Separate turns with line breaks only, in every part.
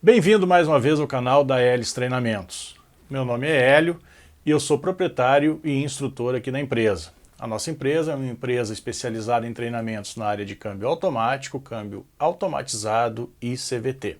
Bem-vindo mais uma vez ao canal da Hélice Treinamentos. Meu nome é Hélio e eu sou proprietário e instrutor aqui na empresa. A nossa empresa é uma empresa especializada em treinamentos na área de câmbio automático, câmbio automatizado e CVT.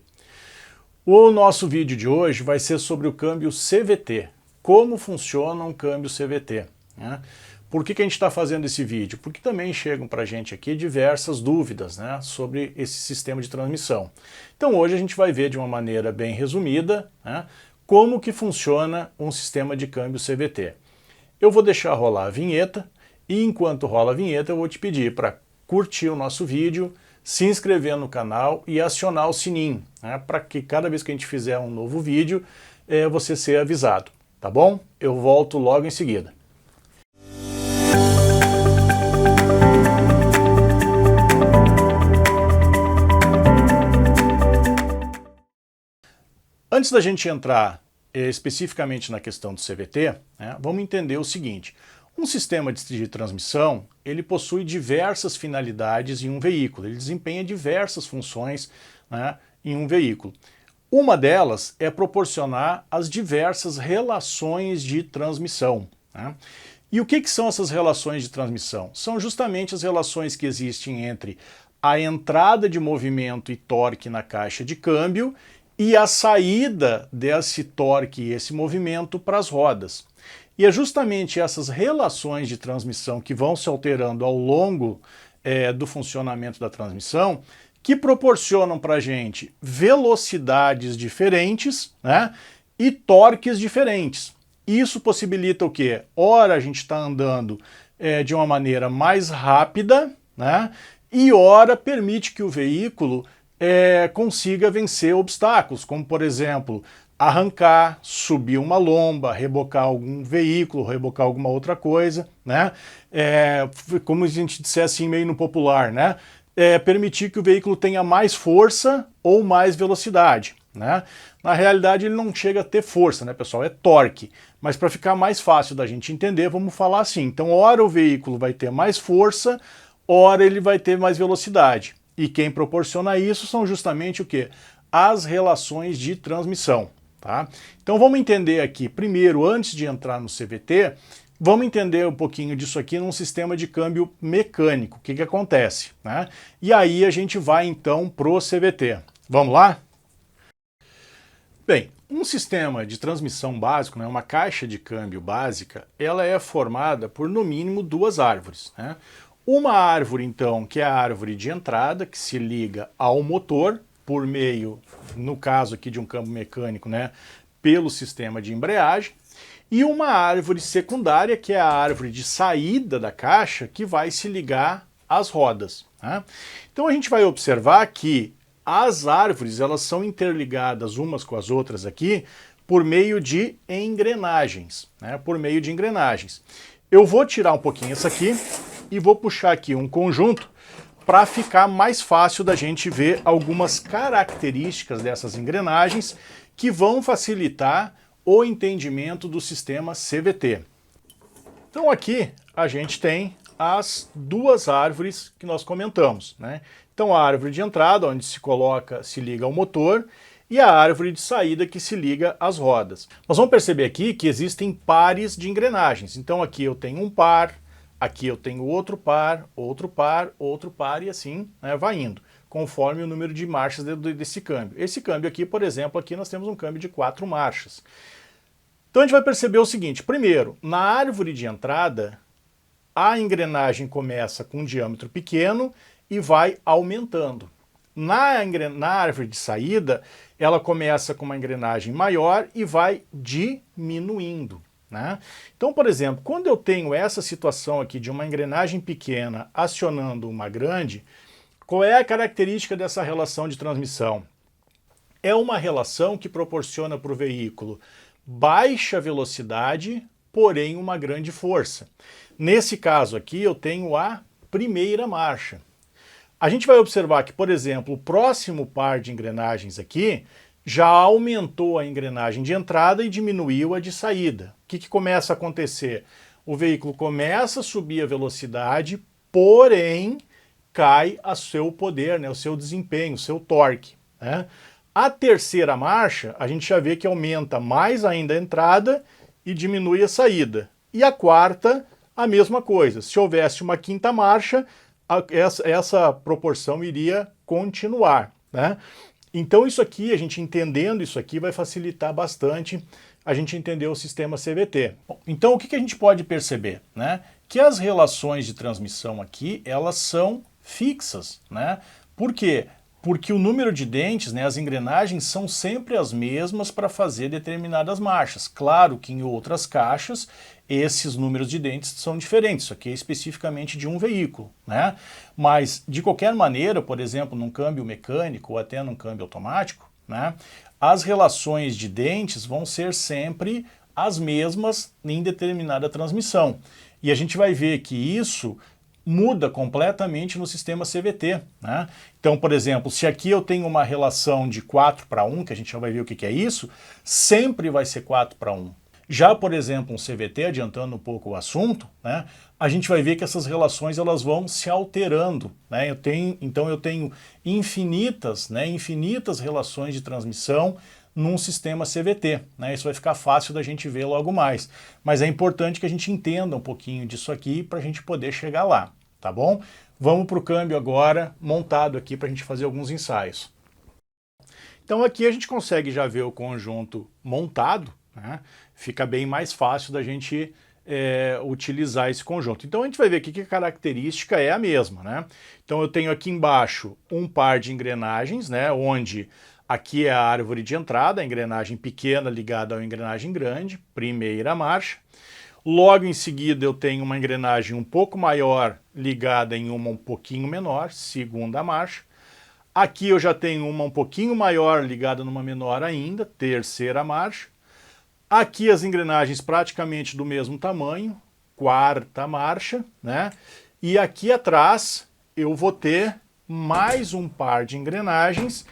O nosso vídeo de hoje vai ser sobre o câmbio CVT, como funciona um câmbio CVT, né? Por que a gente está fazendo esse vídeo? Porque também chegam para a gente aqui diversas dúvidas, né, sobre esse sistema de transmissão. Então hoje a gente vai ver de uma maneira bem resumida, né, como que funciona um sistema de câmbio CVT. Eu vou deixar rolar a vinheta e enquanto rola a vinheta eu vou te pedir para curtir o nosso vídeo, se inscrever no canal e acionar o sininho, né, para que cada vez que a gente fizer um novo vídeo você ser avisado, tá bom? Eu volto logo em seguida. Antes da gente entrar especificamente na questão do CVT, né, vamos entender o seguinte. Um sistema de transmissão, ele possui diversas finalidades em um veículo, ele desempenha diversas funções, né, em um veículo. Uma delas é proporcionar as diversas relações de transmissão, né? E o que são essas relações de transmissão? São justamente as relações que existem entre a entrada de movimento e torque na caixa de câmbio e a saída desse torque e esse movimento para as rodas. E é justamente essas relações de transmissão que vão se alterando ao longo do funcionamento da transmissão que proporcionam para a gente velocidades diferentes, né, e torques diferentes. Isso possibilita o quê? Ora a gente está andando de uma maneira mais rápida, né, e ora permite que o veículo consiga vencer obstáculos, como por exemplo, arrancar, subir uma lomba, rebocar algum veículo, rebocar alguma outra coisa, né? Como a gente disser assim meio no popular, né? Permitir que o veículo tenha mais força ou mais velocidade, né? Na realidade ele não chega a ter força, né, pessoal? É torque. Mas para ficar mais fácil da gente entender, vamos falar assim. Então, ora o veículo vai ter mais força, ora ele vai ter mais velocidade. E quem proporciona isso são justamente o quê? As relações de transmissão, tá? Então vamos entender aqui, primeiro, antes de entrar no CVT, vamos entender um pouquinho disso aqui num sistema de câmbio mecânico, o que acontece, né? E aí a gente vai então pro CVT. Vamos lá? Bem, um sistema de transmissão básico, né, uma caixa de câmbio básica, ela é formada por no mínimo duas árvores, né? Uma árvore, então, que é a árvore de entrada, que se liga ao motor, por meio, no caso aqui de um câmbio mecânico, né, pelo sistema de embreagem, e uma árvore secundária, que é a árvore de saída da caixa, que vai se ligar às rodas, né? Então a gente vai observar que as árvores elas são interligadas umas com as outras aqui por meio de engrenagens, né, por meio de engrenagens. Eu vou tirar um pouquinho essa aqui, e vou puxar aqui um conjunto para ficar mais fácil da gente ver algumas características dessas engrenagens que vão facilitar o entendimento do sistema CVT. Então aqui a gente tem as duas árvores que nós comentamos, né? Então a árvore de entrada, onde se liga ao motor, e a árvore de saída que se liga às rodas. Nós vamos perceber aqui que existem pares de engrenagens. Então aqui eu tenho um par, aqui eu tenho outro par, outro par e assim, né, vai indo, conforme o número de marchas desse câmbio. Esse câmbio aqui, por exemplo, aqui nós temos um câmbio de 4 marchas. Então a gente vai perceber o seguinte, primeiro, na árvore de entrada, a engrenagem começa com um diâmetro pequeno e vai aumentando. Na árvore de saída, ela começa com uma engrenagem maior e vai diminuindo, né? Então, por exemplo, quando eu tenho essa situação aqui de uma engrenagem pequena acionando uma grande, qual é a característica dessa relação de transmissão? É uma relação que proporciona para o veículo baixa velocidade, porém uma grande força. Nesse caso aqui eu tenho a primeira marcha. A gente vai observar que, por exemplo, o próximo par de engrenagens aqui já aumentou a engrenagem de entrada e diminuiu a de saída. O que começa a acontecer? O veículo começa a subir a velocidade, porém cai o seu poder, né, o seu desempenho, o seu torque, né? A terceira marcha, a gente já vê que aumenta mais ainda a entrada e diminui a saída. E a quarta, a mesma coisa. Se houvesse uma quinta marcha, essa proporção iria continuar, né? Então isso aqui, a gente entendendo isso aqui, vai facilitar bastante a gente entender o sistema CVT. Bom, então o que a gente pode perceber, né? Que as relações de transmissão aqui, elas são fixas, né? Por quê? Porque o número de dentes, né, as engrenagens são sempre as mesmas para fazer determinadas marchas. Claro que em outras caixas esses números de dentes são diferentes, isso aqui é especificamente de um veículo, né? Mas de qualquer maneira, por exemplo, num câmbio mecânico ou até num câmbio automático, né, as relações de dentes vão ser sempre as mesmas em determinada transmissão. E a gente vai ver que isso muda completamente no sistema CVT, né? Então, por exemplo, se aqui eu tenho uma relação de 4:1, que a gente já vai ver o que é isso, sempre vai ser 4:1. Já, por exemplo, um CVT, adiantando um pouco o assunto, né, a gente vai ver que essas relações elas vão se alterando, né? Então eu tenho infinitas relações de transmissão num sistema CVT, né? Isso vai ficar fácil da gente ver logo mais. Mas é importante que a gente entenda um pouquinho disso aqui para a gente poder chegar lá, tá bom? Vamos para o câmbio agora, montado aqui para a gente fazer alguns ensaios. Então aqui a gente consegue já ver o conjunto montado, né? Fica bem mais fácil da gente utilizar esse conjunto. Então a gente vai ver aqui que a característica é a mesma, né? Então eu tenho aqui embaixo um par de engrenagens, né? Onde aqui é a árvore de entrada, a engrenagem pequena ligada à engrenagem grande, primeira marcha. Logo em seguida eu tenho uma engrenagem um pouco maior ligada em uma um pouquinho menor, segunda marcha. Aqui eu já tenho uma um pouquinho maior ligada numa menor ainda, terceira marcha. Aqui as engrenagens praticamente do mesmo tamanho, quarta marcha, né? E aqui atrás eu vou ter mais um par de engrenagens,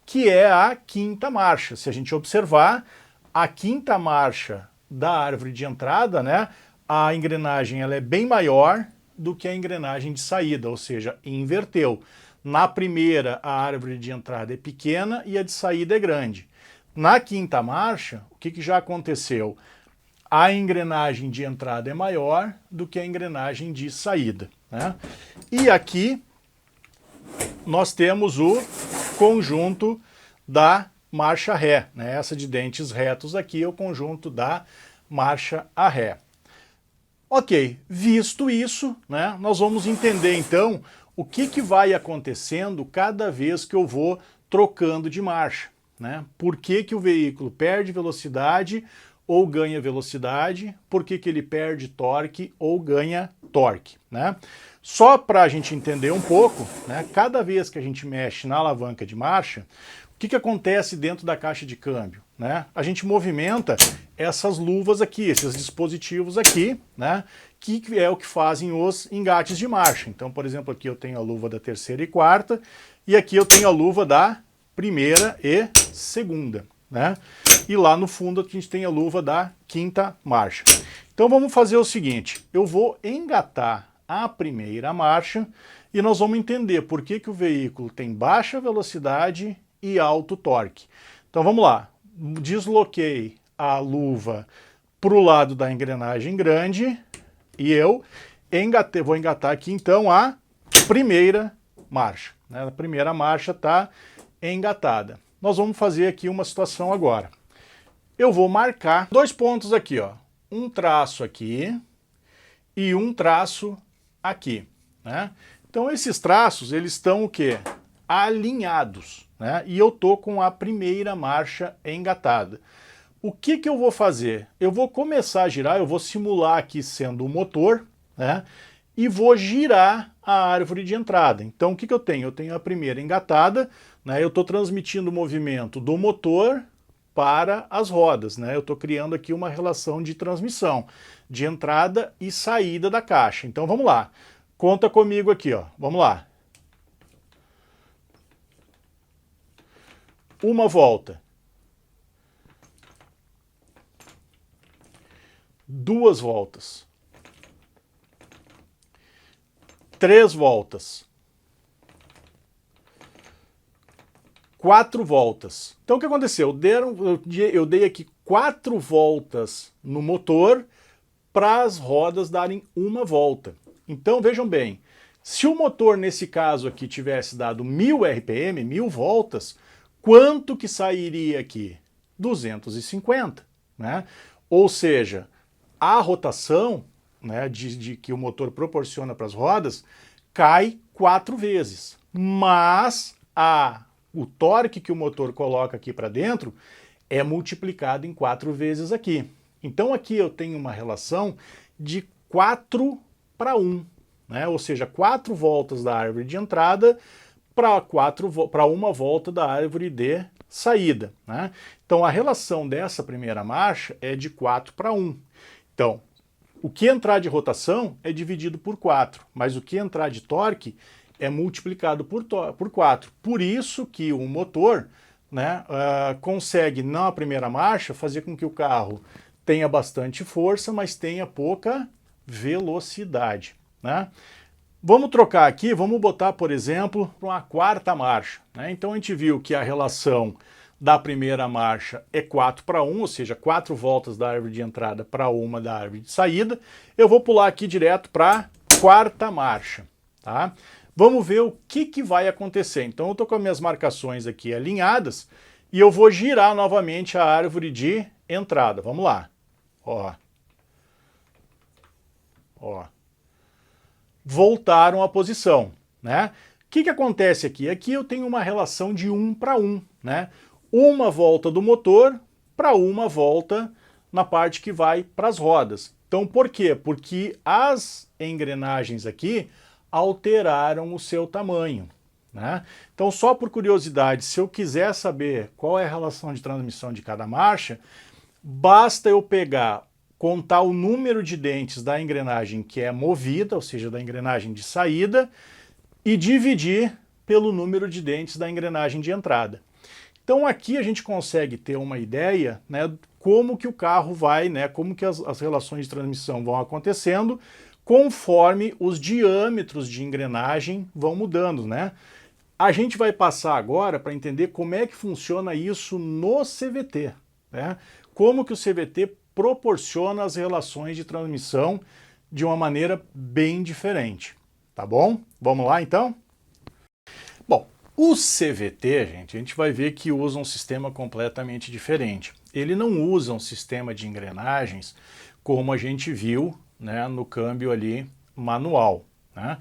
que é a quinta marcha. Se a gente observar, a quinta marcha da árvore de entrada, né? A engrenagem ela é bem maior do que a engrenagem de saída, ou seja, inverteu. Na primeira, a árvore de entrada é pequena e a de saída é grande. Na quinta marcha, o que já aconteceu? A engrenagem de entrada é maior do que a engrenagem de saída, né? E aqui nós temos o conjunto da marcha ré, né? Essa de dentes retos aqui é o conjunto da marcha a ré. Ok, visto isso, né, nós vamos entender então o que vai acontecendo cada vez que eu vou trocando de marcha, né? Por que o veículo perde velocidade ou ganha velocidade, por que ele perde torque ou ganha torque, né? Só para a gente entender um pouco, né, cada vez que a gente mexe na alavanca de marcha, o que acontece dentro da caixa de câmbio, né? A gente movimenta essas luvas aqui, esses dispositivos aqui, né? Que é o que fazem os engates de marcha. Então, por exemplo, aqui eu tenho a luva da terceira e quarta, e aqui eu tenho a luva da primeira e segunda, né? E lá no fundo a gente tem a luva da quinta marcha. Então vamos fazer o seguinte, eu vou engatar a primeira marcha e nós vamos entender por que o veículo tem baixa velocidade e alto torque. Então vamos lá, desloquei a luva para o lado da engrenagem grande e eu vou engatar aqui então a primeira marcha, né? A primeira marcha está engatada. Nós vamos fazer aqui uma situação agora. Eu vou marcar 2 pontos aqui, ó, um traço aqui e um traço aqui, né? Então esses traços, eles estão o quê? Alinhados, né? E eu tô com a primeira marcha engatada. O que eu vou fazer? Eu vou começar a girar, eu vou simular aqui sendo o motor, né? E vou girar a árvore de entrada. Então o que eu tenho? Eu tenho a primeira engatada, né? Eu estou transmitindo o movimento do motor para as rodas, né? Eu estou criando aqui uma relação de transmissão, de entrada e saída da caixa. Então vamos lá, conta comigo aqui, ó. Vamos lá. Uma volta. 2 voltas. 3 voltas. 4 voltas. Então o que aconteceu? Eu dei aqui 4 voltas no motor para as rodas darem uma volta. Então vejam bem, se o motor nesse caso aqui tivesse dado 1000 RPM, 1000 voltas, quanto que sairia aqui? 250, né? Ou seja, a rotação, né, que o motor proporciona para as rodas cai 4 vezes, mas o torque que o motor coloca aqui para dentro é multiplicado em 4 vezes aqui. Então aqui eu tenho uma relação de 4 para 1, né? Ou seja, 4 voltas da árvore de entrada para uma volta da árvore de saída, né? Então a relação dessa primeira marcha é de 4 para 1. Então, o que entrar de rotação é dividido por 4, mas o que entrar de torque é multiplicado por 4. Por isso que o motor, né, consegue, na primeira marcha, fazer com que o carro tenha bastante força, mas tenha pouca velocidade, né? Vamos trocar aqui, vamos botar, por exemplo, para uma quarta marcha, né? Então a gente viu que a relação da primeira marcha é 4 para 1, ou seja, 4 voltas da árvore de entrada para uma da árvore de saída. Eu vou pular aqui direto para a quarta marcha, tá? Vamos ver o que vai acontecer. Então eu estou com as minhas marcações aqui alinhadas e eu vou girar novamente a árvore de entrada. Vamos lá. Ó. Ó. Voltaram à posição, né? O que acontece aqui? Aqui eu tenho uma relação de 1 para 1, né? Uma volta do motor para uma volta na parte que vai para as rodas. Então por quê? Porque as engrenagens aqui alteraram o seu tamanho, né? Então só por curiosidade, se eu quiser saber qual é a relação de transmissão de cada marcha, basta eu contar o número de dentes da engrenagem que é movida, ou seja, da engrenagem de saída, e dividir pelo número de dentes da engrenagem de entrada. Então aqui a gente consegue ter uma ideia, né, como que o carro vai, né, como que as relações de transmissão vão acontecendo conforme os diâmetros de engrenagem vão mudando, né? A gente vai passar agora para entender como é que funciona isso no CVT, né? Como que o CVT proporciona as relações de transmissão de uma maneira bem diferente, tá bom? Vamos lá então? Bom, o CVT, gente, a gente vai ver que usa um sistema completamente diferente. Ele não usa um sistema de engrenagens como a gente viu, né, no câmbio ali manual, né?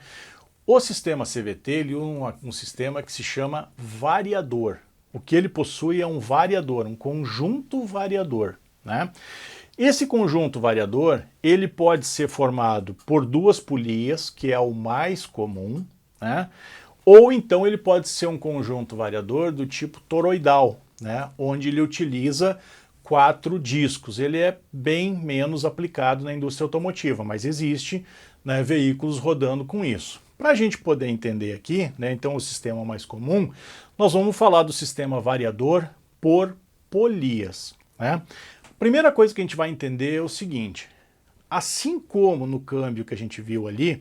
O sistema CVT ele usa um sistema que se chama variador. O que ele possui é um variador, um conjunto variador, né? Esse conjunto variador ele pode ser formado por 2 polias, que é o mais comum, né? Ou então ele pode ser um conjunto variador do tipo toroidal, né? Onde ele utiliza 4 discos. Ele é bem menos aplicado na indústria automotiva, mas existe, né, veículos rodando com isso. Para a gente poder entender aqui, né, então o sistema mais comum, nós vamos falar do sistema variador por polias, né? Primeira coisa que a gente vai entender é o seguinte: assim como no câmbio que a gente viu ali,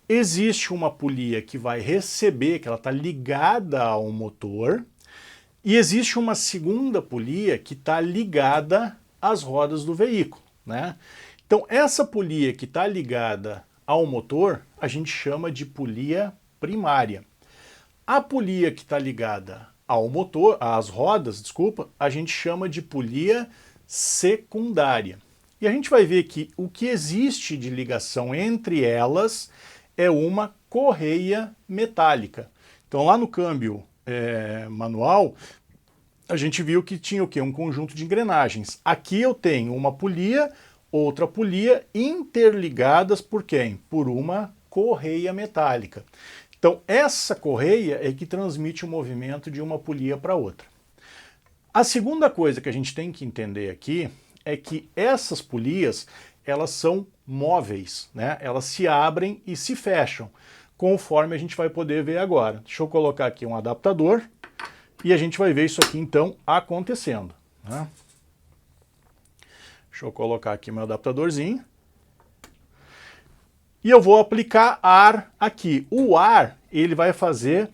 existe uma polia que vai receber, que ela está ligada ao motor, e existe uma segunda polia que está ligada às rodas do veículo, né? Então essa polia que está ligada ao motor, a gente chama de polia primária. A polia que está ligada ao motor, às rodas, desculpa, a gente chama de polia secundária. E a gente vai ver que o que existe de ligação entre elas é uma correia metálica. Então lá no câmbio manual, a gente viu que tinha o quê? Um conjunto de engrenagens. Aqui eu tenho uma polia, outra polia interligadas por quem? Por uma correia metálica. Então essa correia é que transmite o movimento de uma polia para outra. A segunda coisa que a gente tem que entender aqui é que essas polias, elas são móveis, né? Elas se abrem e se fecham, conforme a gente vai poder ver agora. Deixa eu colocar aqui um adaptador e a gente vai ver isso aqui então acontecendo, né? Deixa eu colocar aqui meu adaptadorzinho. E eu vou aplicar ar aqui. O ar, ele vai fazer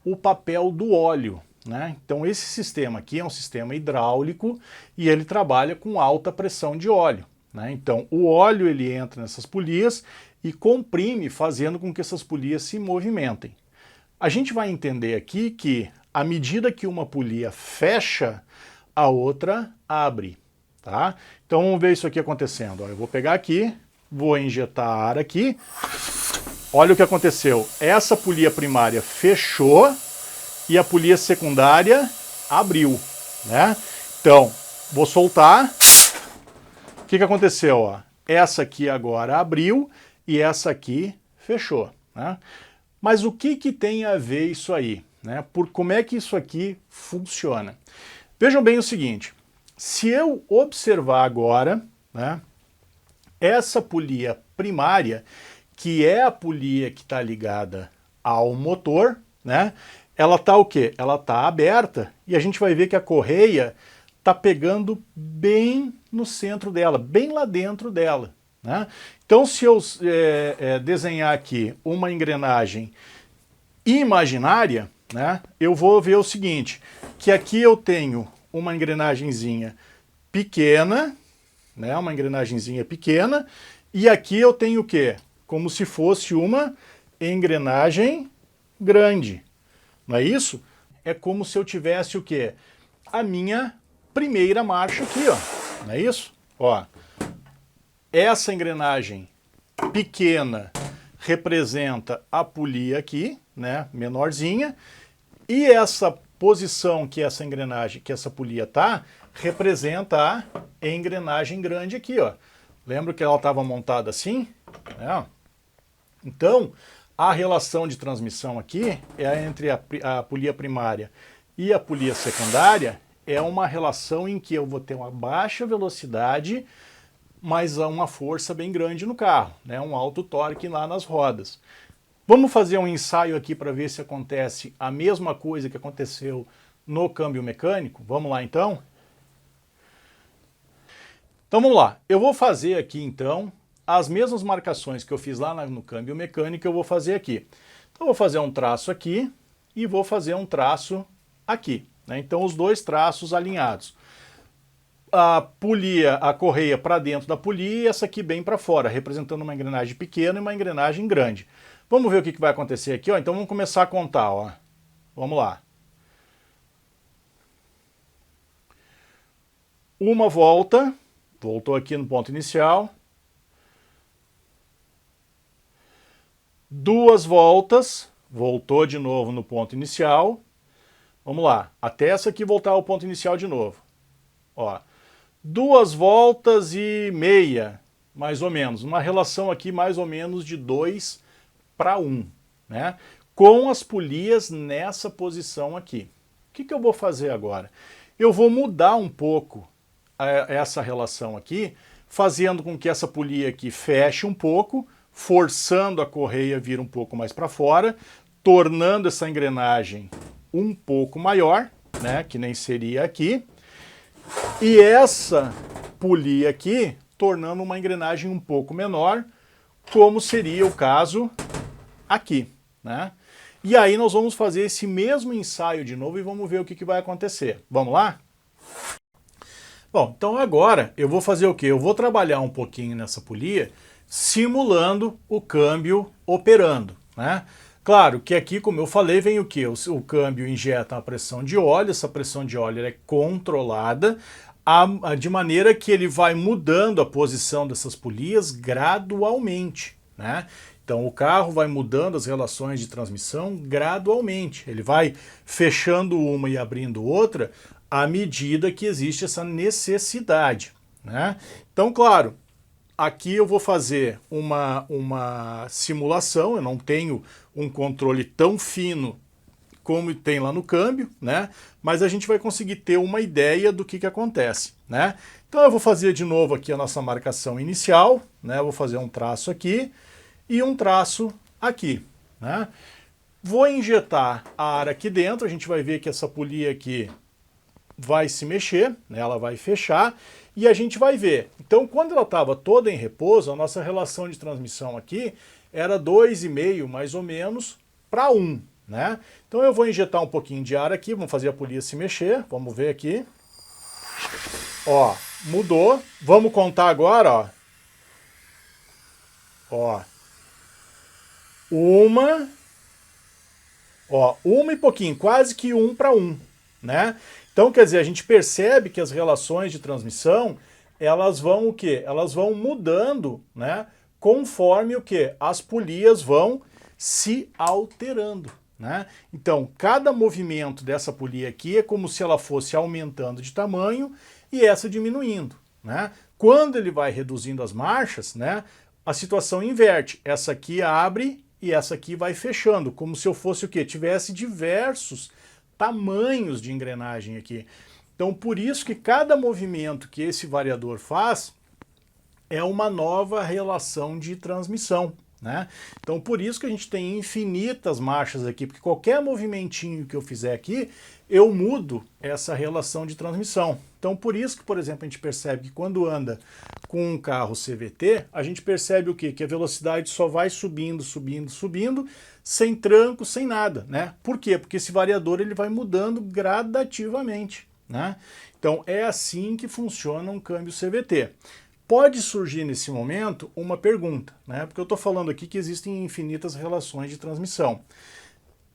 o papel do óleo, né? Então esse sistema aqui é um sistema hidráulico e ele trabalha com alta pressão de óleo, né? Então o óleo ele entra nessas polias e comprime, fazendo com que essas polias se movimentem. A gente vai entender aqui que à medida que uma polia fecha, a outra abre, tá? Então vamos ver isso aqui acontecendo. Eu vou pegar aqui, vou injetar ar aqui. Olha o que aconteceu. Essa polia primária fechou e a polia secundária abriu, né? Então, vou soltar. O que aconteceu? Ó? Essa aqui agora abriu e essa aqui fechou, né? Mas o que tem a ver isso aí, né? Como é que isso aqui funciona? Vejam bem o seguinte, se eu observar agora, né, essa polia primária, que é a polia que está ligada ao motor, né? Ela está o quê? Ela está aberta e a gente vai ver que a correia está pegando bem no centro dela, bem lá dentro dela, né? Então se eu desenhar aqui uma engrenagem imaginária, né, eu vou ver o seguinte, que aqui eu tenho uma engrenagenzinha pequena, né, uma engrenagenzinha pequena, e aqui eu tenho o quê? Como se fosse uma engrenagem grande. Não é isso? É como se eu tivesse o quê? A minha primeira marcha aqui, ó. Não é isso? Ó. Essa engrenagem pequena representa a polia aqui, né, menorzinha, e essa posição que essa engrenagem, que essa polia tá, representa a engrenagem grande aqui, ó. Lembra que ela estava montada assim? É. Então, a relação de transmissão aqui é entre a polia primária e a polia secundária, é uma relação em que eu vou ter uma baixa velocidade, mas uma força bem grande no carro, né? Um alto torque lá nas rodas. Vamos fazer um ensaio aqui para ver se acontece a mesma coisa que aconteceu no câmbio mecânico? Vamos lá então? Então vamos lá, eu vou fazer aqui então as mesmas marcações que eu fiz lá no câmbio mecânico, eu vou fazer aqui. Então eu vou fazer um traço aqui e vou fazer um traço aqui, né? Então os dois traços alinhados. A polia, a correia para dentro da polia e essa aqui bem para fora, representando uma engrenagem pequena e uma engrenagem grande. Vamos ver o que vai acontecer aqui, ó. Então vamos começar a contar, ó. Vamos lá. Uma volta, voltou aqui no ponto inicial. Duas voltas, voltou de novo no ponto inicial. Vamos lá, até essa aqui voltar ao ponto inicial de novo. Ó, 2 voltas e meia, mais ou menos. Uma relação aqui mais ou menos de 2 para 1, né? Com as polias nessa posição aqui. O que eu vou fazer agora? Eu vou mudar um pouco essa relação aqui, fazendo com que essa polia aqui feche um pouco, forçando a correia a vir um pouco mais para fora, tornando essa engrenagem um pouco maior, né, que nem seria aqui, e essa polia aqui tornando uma engrenagem um pouco menor, como seria o caso aqui, né? E aí nós vamos fazer esse mesmo ensaio de novo e vamos ver o que vai acontecer. Vamos lá? Bom, então agora eu vou fazer o quê? Eu vou trabalhar um pouquinho nessa polia, simulando o câmbio operando, né? Claro que aqui, como eu falei, vem o quê? O câmbio injeta uma pressão de óleo, essa pressão de óleo é controlada, de maneira que ele vai mudando a posição dessas polias gradualmente, né? Então o carro vai mudando as relações de transmissão gradualmente, ele vai fechando uma e abrindo outra à medida que existe essa necessidade, né? Então, claro, aqui eu vou fazer uma simulação, eu não tenho um controle tão fino como tem lá no câmbio, né? Mas a gente vai conseguir ter uma ideia do que acontece, né? Então eu vou fazer de novo aqui a nossa marcação inicial, né? Eu vou fazer um traço aqui e um traço aqui, né? Vou injetar ar aqui dentro, a gente vai ver que essa polia aqui vai se mexer, né? Ela vai fechar e a gente vai ver. Então, quando ela estava toda em repouso, a nossa relação de transmissão aqui era 2,5 mais ou menos para 1, né? Então eu vou injetar um pouquinho de ar aqui, vamos fazer a polia se mexer, vamos ver aqui. Ó, mudou. Vamos contar agora, ó. Ó. Uma e pouquinho, quase que 1 para 1, né? Então, quer dizer, a gente percebe que as relações de transmissão, elas vão o quê? Elas vão mudando, né? Conforme o quê? As polias vão se alterando, né? Então, cada movimento dessa polia aqui é como se ela fosse aumentando de tamanho e essa diminuindo, né? Quando ele vai reduzindo as marchas, né? A situação inverte. Essa aqui abre e essa aqui vai fechando, como se eu fosse o quê? Tivesse diversos tamanhos de engrenagem aqui. Então, por isso que cada movimento que esse variador faz é uma nova relação de transmissão, né? Então, por isso que a gente tem infinitas marchas aqui, porque qualquer movimentinho que eu fizer aqui, eu mudo essa relação de transmissão. Então, por isso que, por exemplo, a gente percebe que quando anda com um carro CVT, a gente percebe o quê? Que a velocidade só vai subindo, subindo, subindo, sem tranco, sem nada, né? Por quê? Porque esse variador ele vai mudando gradativamente, né? Então, é assim que funciona um câmbio CVT. Pode surgir nesse momento uma pergunta, né? Porque eu estou falando aqui que existem infinitas relações de transmissão.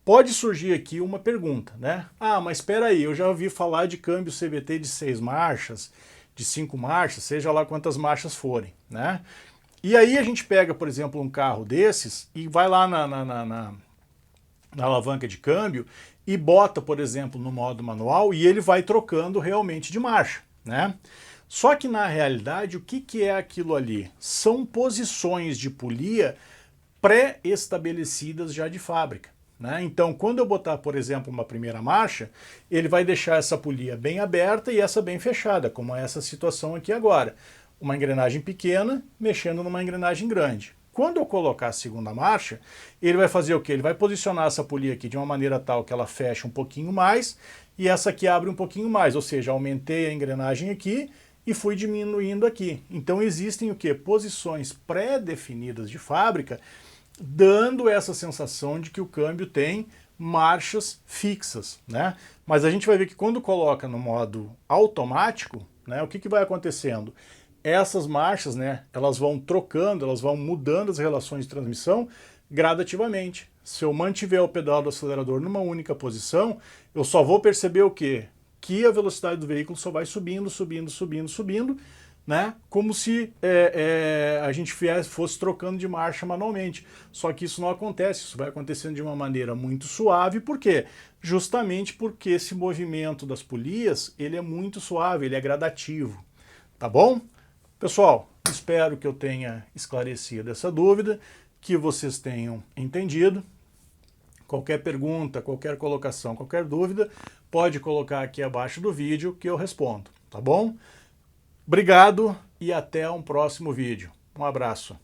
Pode surgir aqui uma pergunta, né? Ah, mas espera aí, eu já ouvi falar de câmbio CVT de 6 marchas, de 5 marchas, seja lá quantas marchas forem, né? E aí a gente pega, por exemplo, um carro desses e vai lá na alavanca de câmbio e bota, por exemplo, no modo manual e ele vai trocando realmente de marcha, né? Só que na realidade, o que é aquilo ali? São posições de polia pré-estabelecidas já de fábrica, né? Então, quando eu botar, por exemplo, uma primeira marcha, ele vai deixar essa polia bem aberta e essa bem fechada, como é essa situação aqui agora. Uma engrenagem pequena mexendo numa engrenagem grande. Quando eu colocar a segunda marcha, ele vai fazer o quê? Ele vai posicionar essa polia aqui de uma maneira tal que ela fecha um pouquinho mais e essa aqui abre um pouquinho mais, ou seja, aumentei a engrenagem aqui e fui diminuindo aqui. Então existem o quê? Posições pré-definidas de fábrica, dando essa sensação de que o câmbio tem marchas fixas, né? Mas a gente vai ver que quando coloca no modo automático, né, o que vai acontecendo? Essas marchas, né, elas vão trocando, elas vão mudando as relações de transmissão gradativamente. Se eu mantiver o pedal do acelerador numa única posição, eu só vou perceber o quê? Que a velocidade do veículo só vai subindo, subindo, subindo, subindo, né? Como se a gente fosse trocando de marcha manualmente. Só que isso não acontece, isso vai acontecendo de uma maneira muito suave. Por quê? Justamente porque esse movimento das polias, ele é muito suave, ele é gradativo. Tá bom? Pessoal, espero que eu tenha esclarecido essa dúvida, que vocês tenham entendido. Qualquer pergunta, qualquer colocação, qualquer dúvida, pode colocar aqui abaixo do vídeo que eu respondo, tá bom? Obrigado e até um próximo vídeo. Um abraço.